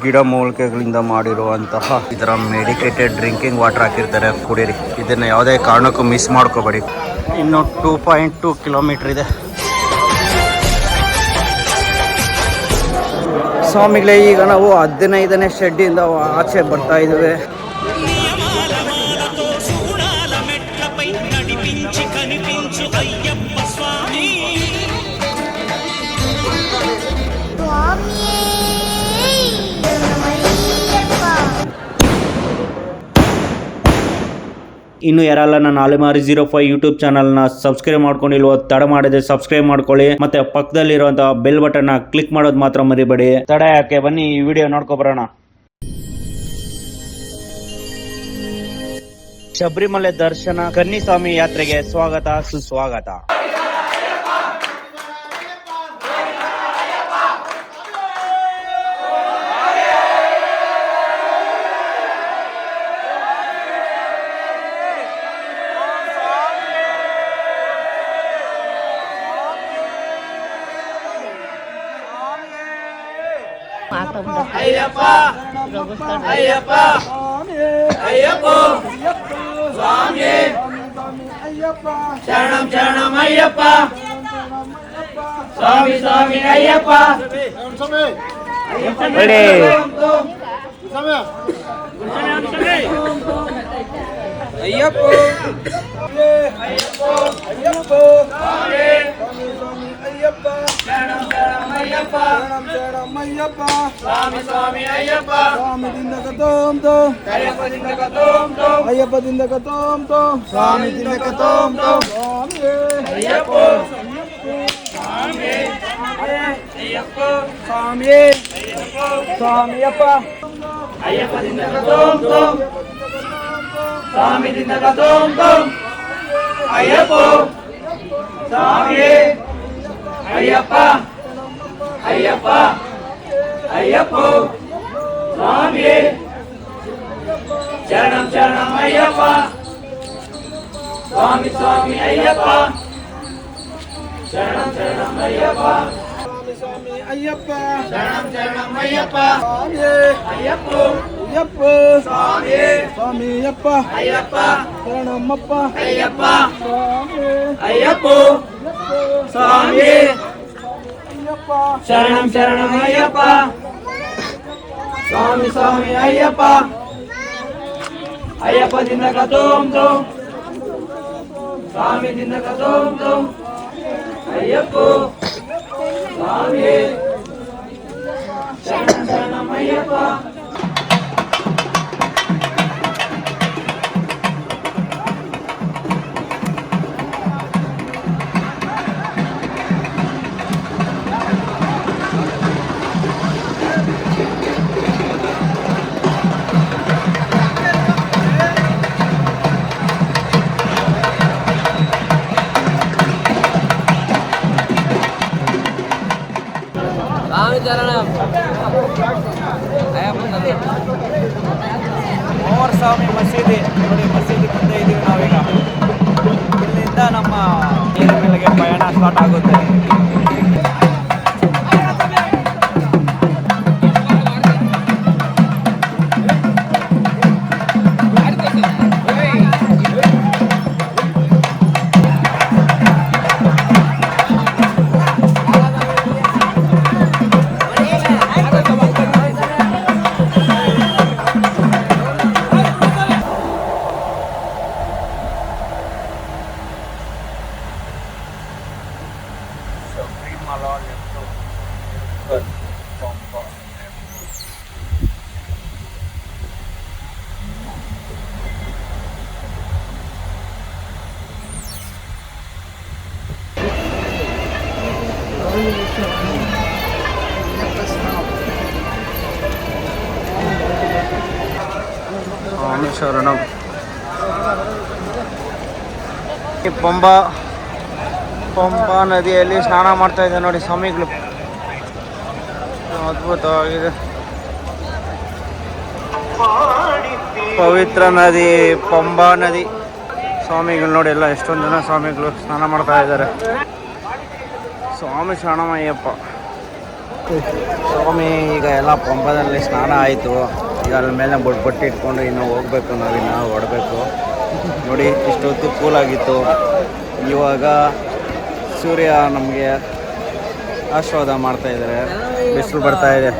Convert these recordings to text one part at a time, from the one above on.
ಗಿಡ ಮೂಲಿಕೆಗಳಿಂದ ಮಾಡಿರುವಂತಹ ಇದರ ಮೆಡಿಕೇಟೆಡ್ ಡ್ರಿಂಕಿಂಗ್ ವಾಟರ್ ಹಾಕಿರ್ತಾರೆ, ಕುಡೀರಿ. ಇದನ್ನ ಯಾವುದೇ ಕಾರಣಕ್ಕೂ ಮಿಸ್ ಮಾಡ್ಕೋಬೇಡಿ. ಇನ್ನು 2.2 ಕಿಲೋಮೀಟರ್ ಇದೆ. ಸ್ವಾಮಿಗಳೇ, ಈಗ ನಾವು 15ನೇ ಶೆಡ್ಡಿಂದ ಆಚೆ ಬರ್ತಾ ಇದ್ದೇವೆ. ಇನ್ನು ಯಾರಲ್ಲ ನನ್ನ ಅಲೆಮಾರಿ 05 ಯೂಟ್ಯೂಬ್ ಚಾನಲ್ನ ಸಬ್ಸ್ಕ್ರೈಬ್ ಮಾಡ್ಕೊಂಡಿಲ್ವೋ ತಡ ಮಾಡಿದ್ರೆ ಸಬ್ಸ್ಕ್ರೈಬ್ ಮಾಡ್ಕೊಳ್ಳಿ. ಮತ್ತೆ ಪಕ್ಕದಲ್ಲಿರುವಂತಹ ಬೆಲ್ ಬಟನ್ ಕ್ಲಿಕ್ ಮಾಡೋದು ಮಾತ್ರ ಮರಿಬೇಡಿ. ತಡ ಯಾಕೆ, ಬನ್ನಿ ಈ ವಿಡಿಯೋ ನೋಡ್ಕೊಬರೋಣ. ಶಬರಿಮಲೆ ದರ್ಶನ ಕನ್ನಿಸ್ವಾಮಿ ಯಾತ್ರೆಗೆ ಸ್ವಾಗತ ಸುಸ್ವಾಗತ. అయ్యప్ప అయ్యప్ప అయ్యప్ప స్వామి అయ్యప్ప శరణం శరణం అయ్యప్ప స్వామి స్వామి అయ్యప్ప అయ్యప్ప అయ్యప్ప అయ్యప్ప అయ్యప్ప శరణం శరణం అయ్యప్ప శరణం శరణం అయ్యప్ప స్వామి స్వామి అయ్యప్ప స్వామి దిందక తోం తోం అయ్యప్ప దిందక తోం తోం అయ్యప్ప దిందక తోం తోం స్వామి దిందక తోం తోం స్వామి అయ్యప్ప స్వామి అయ్యప్ప స్వామి స్వామి అయ్యప్ప అయ్యప్ప దిందక తోం తోం స్వామి దిందక తోం తోం అయ్యప్ప స్వామి అయ్యప్ప అయ్యప్ప అయ్యప్ప స్వామి శరణం శరణం అయ్యప్ప స్వామి స్వామి అయ్యప్ప శరణం శరణం అయ్యప్ప స్వామి స్వామి అయ్యప్ప శరణం శరణం అయ్యప్ప స్వామి అయ్యప్ప అయ్యప్ప స్వామి స్వామి అయ్యప్ప అయ్యప్ప శరణమప్ప అయ్యప్ప స్వామి అయ్యప్ప స్వామి అయ్యప్ప శరణం శరణం అయ్యప్ప స్వామి స్వామి అయ్యప్ప అయ్యప్ప దిందక తోం తోం స్వామి దిందక తోం తోం అయ్యప్ప స్వామి శరణం శరణం అయ్యప్ప ಸ್ವಾಮಿ ಮಸೀದಿ ನೋಡಿ, ಮಸೀದಿ ಮುಂದೆ ಇದ್ದೀವಿ ನಾವೀಗ. ಇಲ್ಲಿಂದ ನಮ್ಮ ನೀರಿನಲ್ಲಿಗೆ ಪಯಣ ಸ್ಟಾರ್ಟ್ ಆಗುತ್ತೆ. ಶರಣಂ. ಪಂಬಾ ನದಿಯಲ್ಲಿ ಸ್ನಾನ ಮಾಡ್ತಾ ಇದೆ ನೋಡಿ ಸ್ವಾಮಿಗಳು. ಅದ್ಭುತವಾಗಿದೆ. ಪವಿತ್ರ ನದಿ ಪಂಬಾ ನದಿ. ಸ್ವಾಮಿಗಳು ನೋಡಿ, ಎಲ್ಲ ಎಷ್ಟೊಂದು ಜನ ಸ್ವಾಮಿಗಳು ಸ್ನಾನ ಮಾಡ್ತಾ ಇದ್ದಾರೆ. ಸ್ವಾಮಿ ಶರಣಮಯ್ಯಪ್ಪ. ಸ್ವಾಮಿ ಈಗ ಎಲ್ಲ ಪಂಪದಲ್ಲಿ ಸ್ನಾನ ಆಯಿತು. ಈಗ ಅದ್ರ ಮೇಲೆ ಬೊಟ್ಟು ಇಟ್ಕೊಂಡು ಇನ್ನು ಹೋಗ್ಬೇಕು, ನಾವಿನ್ನು ಹೊಡಬೇಕು. ನೋಡಿ ಇಷ್ಟೊತ್ತು ಕೂಲಾಗಿತ್ತು, ಇವಾಗ ಸೂರ್ಯ ನಮಗೆ ಆಶೀರ್ವಾದ ಮಾಡ್ತಾಯಿದ್ದಾರೆ, ಬಿಸಿಲು ಬರ್ತಾಯಿದೆ.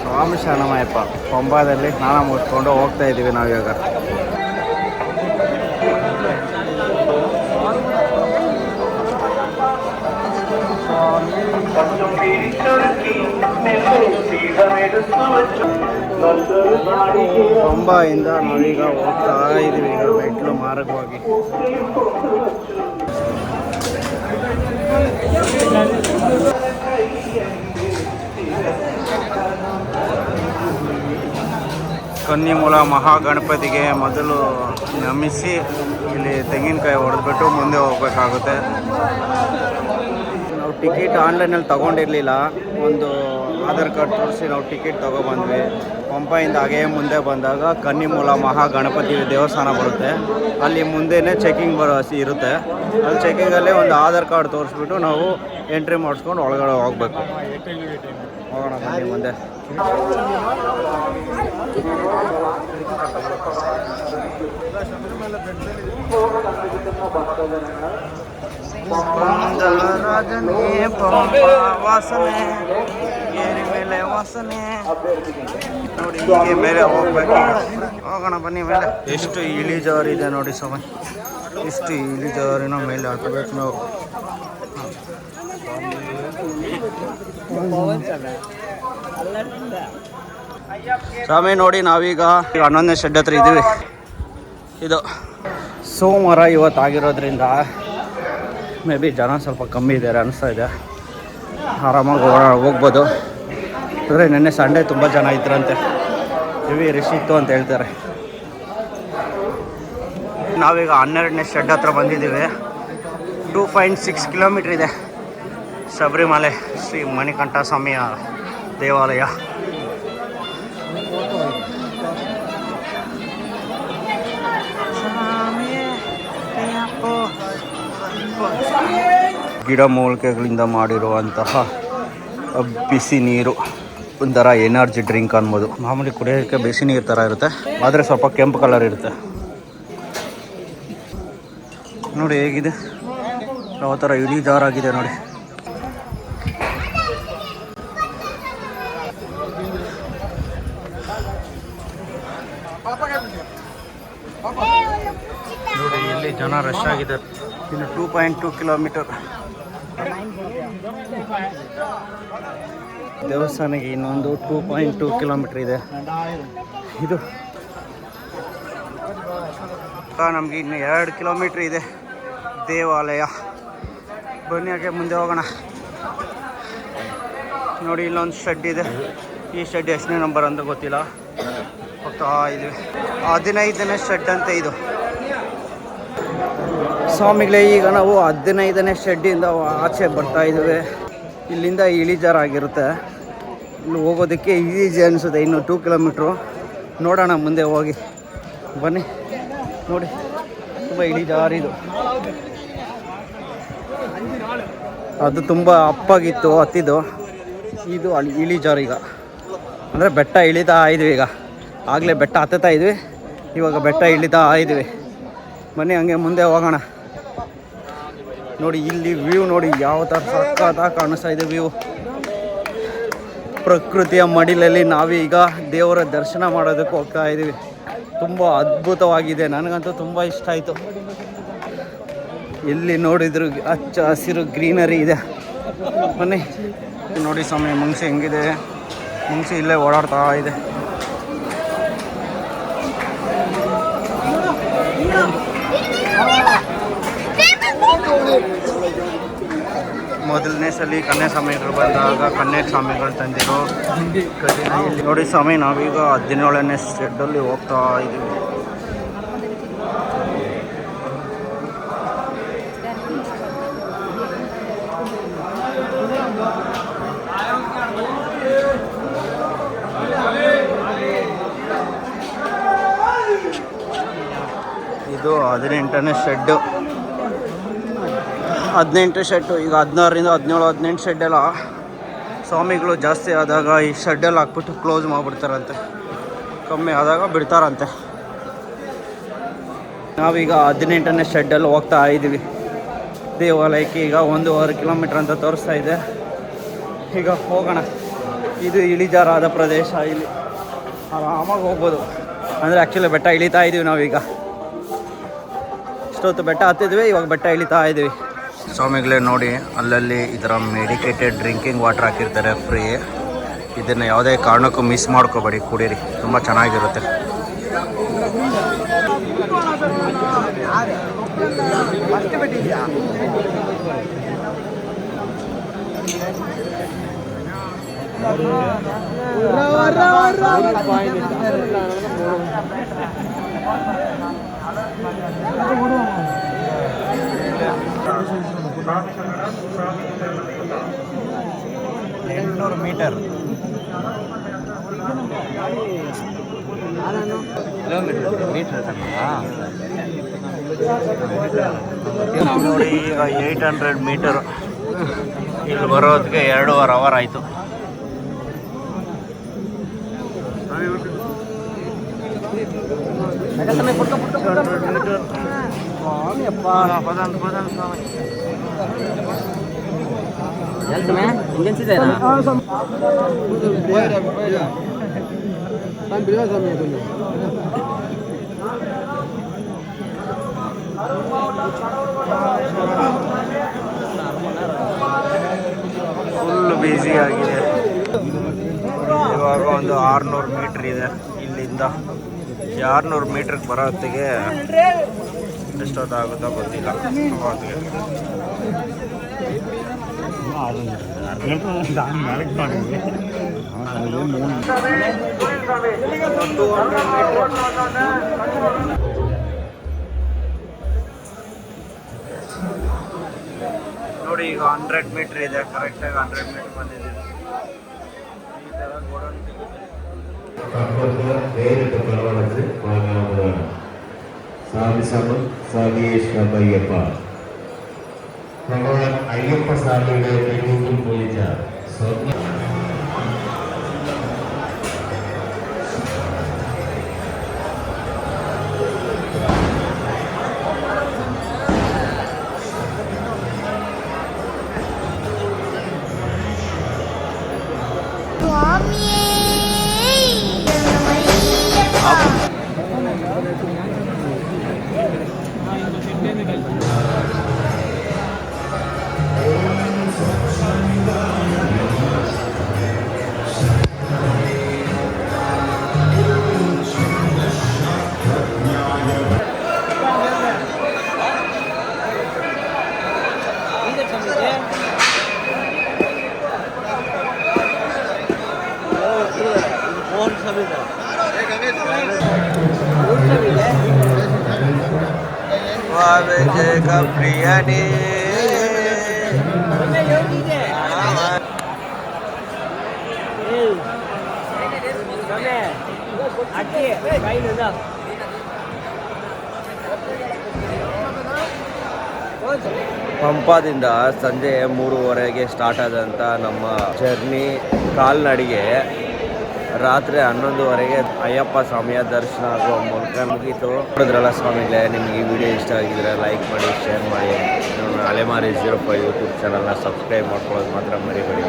ಸ್ವಾಮಿ ಶರಣಮಯ್ಯಪ್ಪ. ಪಂಬಾದಲ್ಲಿ ಸ್ನಾನ ಮುಗಿಸ್ಕೊಂಡು ಹೋಗ್ತಾ ಇದ್ದೀವಿ ನಾವಿವಾಗ. ಪಂಬಾಯಿಂದ ನಾವೀಗ ಹೋಗ್ತಾ ಇದ್ದೀವಿ ಈಗ ಮೆಟ್ಲು ಮಾರ್ಗವಾಗಿ. ಕನ್ನಿಮೂಲ ಮಹಾಗಣಪತಿಗೆ ಮೊದಲು ನಮಿಸಿ ಇಲ್ಲಿ ತೆಂಗಿನಕಾಯಿ ಹೊಡೆದ್ಬಿಟ್ಟು ಮುಂದೆ ಹೋಗ್ಬೇಕಾಗುತ್ತೆ. ನಾವು ಟಿಕೆಟ್ ಆನ್ಲೈನಲ್ಲಿ ತೊಗೊಂಡಿರಲಿಲ್ಲ, ಒಂದು ಆಧಾರ್ ಕಾರ್ಡ್ ತೋರಿಸಿ ನಾವು ಟಿಕೆಟ್ ತೊಗೊಬಂದ್ವಿ. ಪಂಪೆಯಿಂದ ಹಾಗೇ ಮುಂದೆ ಬಂದಾಗ ಕನ್ನಿಮೂಲ ಮಹಾಗಣಪತಿ ದೇವಸ್ಥಾನ ಬರುತ್ತೆ, ಅಲ್ಲಿ ಮುಂದೆನೇ ಚೆಕಿಂಗ್ ಇರುತ್ತೆ. ಅಲ್ಲಿ ಚೆಕಿಂಗಲ್ಲಿ ಒಂದು ಆಧಾರ್ ಕಾರ್ಡ್ ತೋರಿಸ್ಬಿಟ್ಟು ನಾವು ಎಂಟ್ರಿ ಮಾಡಿಸ್ಕೊಂಡು ಒಳಗಡೆ ಹೋಗ್ಬೇಕು. ಹೋಗೋಣ ಬನ್ನಿ ಮುಂದೆ. ರಾಜನೇ ವಾಸನೆ ಏರಿ ಮೇಲೆ ವಾಸನೆ ನೋಡಿ, ಹೀಗೆ ಮೇಲೆ ಹೋಗ್ಬೇಕು. ಹೋಗೋಣ ಬನ್ನಿ ಮೇಲೆ. ಎಷ್ಟು ಇಳಿಜಾರಿದೆ ನೋಡಿ ಸಮಯ, ಇಷ್ಟು ಇಳಿಜಾರಿನ ಮೇಲೆ ಹತ್ತಬೇಕು ನಾವು. ಸ್ವಾಮಿ ನೋಡಿ, ನಾವೀಗ 11ನೇ ಶೆಡ್ ಹತ್ರ ಇದ್ದೀವಿ. ಇದು ಸೋಮವಾರ ಇವತ್ತಾಗಿರೋದ್ರಿಂದ ಮೇ ಬಿ ಜನ ಸ್ವಲ್ಪ ಕಮ್ಮಿ ಇದ್ದಾರೆ ಅನಿಸ್ತಾ ಇದೆ. ಆರಾಮಾಗಿ ಹೋಗ್ಬೋದು. ಅಂದರೆ ನಿನ್ನೆ ಸಂಡೇ ತುಂಬ ಜನ ಇದ್ರಂತೆ, ಹೆವಿ ರಶ್ ಇತ್ತು ಅಂತ ಹೇಳ್ತಾರೆ. ನಾವೀಗ 12ನೇ ಶೆಡ್ ಹತ್ರ ಬಂದಿದ್ದೀವಿ. 2.6 ಕಿಲೋಮೀಟ್ರ್ ಇದೆ ಶಬರಿಮಲೆ ಶ್ರೀ ಮಣಿಕಂಠ ಸ್ವಾಮಿಯ ದೇವಾಲಯ. ಗಿಡಮೂಲಿಕೆಗಳಿಂದ ಮಾಡಿರುವಂತಹ ಬಿಸಿ ನೀರು, ಒಂಥರ ಎನರ್ಜಿ ಡ್ರಿಂಕ್ ಅನ್ಬೋದು. ಮಾಮೂಲಿ ಕುಡಿಯೋಕ್ಕೆ ಬಿಸಿ ನೀರು ಥರ ಇರುತ್ತೆ, ಆದರೆ ಸ್ವಲ್ಪ ಕೆಂಪು ಕಲರ್ ಇರುತ್ತೆ. ನೋಡಿ ಹೇಗಿದೆ, ಯಾವ ಥರ ಇಳಿಜಾರಾಗಿದೆ ನೋಡಿ. ನೋಡಿ ಇಲ್ಲಿ ಜನ ರಶ್ ಆಗಿದೆ. ಇನ್ನು 2.2 ಕಿಲೋಮೀಟರ್ ದೇವಸ್ಥಾನಕ್ಕೆ, ಇನ್ನೊಂದು 2.2 ಕಿಲೋಮೀಟರ್ ಇದೆ. ಇದು ನಮಗೆ ಇನ್ನು 2 ಕಿಲೋಮೀಟ್ರ್ ಇದೆ ದೇವಾಲಯ. ಬನ್ನಿ ಹಾಗೆ ಮುಂದೆ ಹೋಗೋಣ. ನೋಡಿ ಇಲ್ಲೊಂದು ಶೆಡ್ ಇದೆ. ಈ ಶೆಡ್ ಎಷ್ಟನೇ ನಂಬರ್ ಅಂತ ಗೊತ್ತಿಲ್ಲ. ಹೋಗ್ತಾ ಇದ್ವಿ. 15ನೇ ಶೆಡ್ ಅಂತ ಇದು. ಸ್ವಾಮಿಗಳೇ, ಈಗ ನಾವು 15ನೇ ಶೆಡ್ಡಿಂದ ಆಚೆ ಬರ್ತಾ ಇದ್ದೀವಿ. ಇಲ್ಲಿಂದ ಇಳಿಜಾರಾಗಿರುತ್ತೆ, ಇಲ್ಲಿ ಹೋಗೋದಕ್ಕೆ ಈಸಿ ಅನಿಸುತ್ತೆ. ಇನ್ನು 2 ಕಿಲೋಮೀಟ್ರು ನೋಡೋಣ ಮುಂದೆ ಹೋಗಿ. ಬನ್ನಿ ನೋಡಿ, ತುಂಬ ಇಳಿಜಾರಿದು. ಅದು ತುಂಬ ಅಪ್ಪಾಗಿತ್ತು ಹತ್ತಿದ್ದು, ಇದು ಅಲ್ಲಿ ಇಳಿಜಾರು. ಈಗ ಅಂದರೆ ಬೆಟ್ಟ ಇಳಿತಾ ಇದ್ವಿ. ಈಗ ಆಗಲೇ ಬೆಟ್ಟ ಹತ್ತುತ್ತಾ ಇದ್ವಿ, ಇವಾಗ ಬೆಟ್ಟ ಇಳಿತಾ ಇದ್ವಿ. ಬನ್ನಿ ಹಂಗೆ ಮುಂದೆ ಹೋಗೋಣ. ನೋಡಿ ಇಲ್ಲಿ ವ್ಯೂ ನೋಡಿ, ಯಾವ ಥರ ಸಕ್ಕತ್ತಾಗಿ ಕಾಣಿಸ್ತಾ ಇದೆ ವ್ಯೂ. ಪ್ರಕೃತಿಯ ಮಡಿಲಲ್ಲಿ ನಾವೀಗ ದೇವರ ದರ್ಶನ ಮಾಡೋದಕ್ಕೆ ಹೋಗ್ತಾ ಇದ್ದೀವಿ. ತುಂಬ ಅದ್ಭುತವಾಗಿದೆ, ನನಗಂತೂ ತುಂಬ ಇಷ್ಟ ಆಯಿತು. ಎಲ್ಲಿ ನೋಡಿದ್ರು ಹಚ್ಚ ಹಸಿರು ಗ್ರೀನರಿ ಇದೆ. ಬನ್ನಿ ನೋಡಿ ಸ್ವಾಮಿ, ಮುಂಗ್ಸಿ ಹೆಂಗಿದೆ. ಮುಂಗ್ಸಿ ಇಲ್ಲೇ ಓಡಾಡ್ತಾ ಇದೆ. ಮೊದಲನೇ ಸಲ ಕನ್ಯಾ ಸ್ವಾಮಿಗಳು ಬಂದಾಗ ಕನ್ಯಾ ಸ್ವಾಮಿಗಳು ತಂದಿರೋ ಇಲ್ಲಿ ನೋಡಿ ಸ್ವಾಮಿ, ನಾವೀಗ 17ನೇ ಶೆಡ್ಡಲ್ಲಿ ಹೋಗ್ತಾ ಇದ್ದೀವಿ. ಇದು 18ನೇ ಶೆಡ್ಡು. 18 ಶೆಡ್ಡು. ಈಗ 16ರಿಂದ 17, 18 ಶೆಡ್ ಎಲ್ಲ ಸ್ವಾಮಿಗಳು ಜಾಸ್ತಿ ಆದಾಗ ಈ ಶೆಡ್ಡಲ್ಲಿ ಹಾಕ್ಬಿಟ್ಟು ಕ್ಲೋಸ್ ಮಾಡಿಬಿಡ್ತಾರಂತೆ, ಕಮ್ಮಿ ಆದಾಗ ಬಿಡ್ತಾರಂತೆ. ನಾವೀಗ 18ನೇ ಶೆಡ್ಡಲ್ಲಿ ಹೋಗ್ತಾ ಇದ್ದೀವಿ ದೇವಾಲಯಕ್ಕೆ. ಈಗ 1.5 ಕಿಲೋಮೀಟ್ರ್ ಅಂತ ತೋರಿಸ್ತಾ ಇದೆ. ಈಗ ಹೋಗೋಣ. ಇದು ಇಳಿಜಾರಾದ ಪ್ರದೇಶ, ಇಲ್ಲಿ ಆರಾಮಾಗಿ ಹೋಗ್ಬೋದು. ಅಂದರೆ ಆ್ಯಕ್ಚುಲಿ ಬೆಟ್ಟ ಇಳಿತಾ ಇದ್ದೀವಿ ನಾವೀಗ. ಇಷ್ಟೊತ್ತು ಬೆಟ್ಟ ಹತ್ತಿದ್ವಿ, ಇವಾಗ ಬೆಟ್ಟ ಇಳಿತಾ ಇದ್ದೀವಿ. ಸ್ವಾಮಿಗಳೇ ನೋಡಿ, ಅಲ್ಲಲ್ಲಿ ಈ ಥರ ಮೆಡಿಕೇಟೆಡ್ ಡ್ರಿಂಕಿಂಗ್ ವಾಟರ್ ಹಾಕಿರ್ತಾರೆ ಫ್ರೀ. ಇದನ್ನು ಯಾವುದೇ ಕಾರಣಕ್ಕೂ ಮಿಸ್ ಮಾಡ್ಕೋಬೇಡಿ, ಕುಡೀರಿ, ತುಂಬ ಚೆನ್ನಾಗಿರುತ್ತೆ. ಮೀಟರ್ ನೋಡಿ, ಈಗ 800 ಮೀಟರು. ಇಲ್ಲಿ ಬರೋದಕ್ಕೆ 2.5 ಅವರ್ ಆಯಿತು. ಫುಲ್ ಬ್ಯುಸಿ ಆಗಿದೆ. ಇವಾಗ ಒಂದು 600 ಮೀಟ್ರ್ ಇದೆ ಇಲ್ಲಿಂದ. 600 ಮೀಟ್ರಿಗೆ ಬರೋ ಹೊತ್ತಿಗೆ ಎಷ್ಟೊತ್ತಾಗುತ್ತೋ ಗೊತ್ತಿಲ್ಲ. ನೋಡಿ, ಈಗ 100 ಮೀಟ್ರ್ ಇದೆ. ಕರೆಕ್ಟಾಗಿ 100 ಮೀಟ್ರ್ ಬಂದಿದ್ದೀವಿ. ಈ ಥರ ಗೋಡನ್ നേരിട്ട് പ്രവർത്തിച്ച് വാങ്ങാവുന്നതാണ്. സ്വാമി സ്വാമിയേശ്വരയ്യപ്പ ഭഗവാൻ അയ്യപ്പ സ്വാമിയുടെ തിരുമുമ്പിൽ പൂജിച്ച സ്വർണ്ണ ಜಗ ಪ್ರಿಯನೇ ಪಂಪಾದಿಂದ ಸಂಜೆ 3:30ಗೆ ಸ್ಟಾರ್ಟ್ ಆದಂಥ ನಮ್ಮ ಜರ್ನಿ ಕಾಲ್ನಡಿಗೆ ರಾತ್ರಿ 11:30ಗೆ ಅಯ್ಯಪ್ಪ ಸ್ವಾಮಿಯ ದರ್ಶನ ಆಗುವ ಮೂಲಕ ಮುಗೀತು. ನೋಡಿದ್ರಲ್ಲ ಸ್ವಾಮಿಗಳೇ, ನಿಮ್ಗೆ ಈ ವಿಡಿಯೋ ಇಷ್ಟ ಆಗಿದ್ರೆ ಲೈಕ್ ಮಾಡಿ, ಶೇರ್ ಮಾಡಿ. ನನ್ನ ಅಲೆಮಾರಿ 05 ಯೂಟ್ಯೂಬ್ ಚಾನಲ್ನ ಸಬ್ಸ್ಕ್ರೈಬ್ ಮಾಡ್ಕೊಳ್ಳೋದು ಮಾತ್ರ ಮರಿಬೇಡಿ.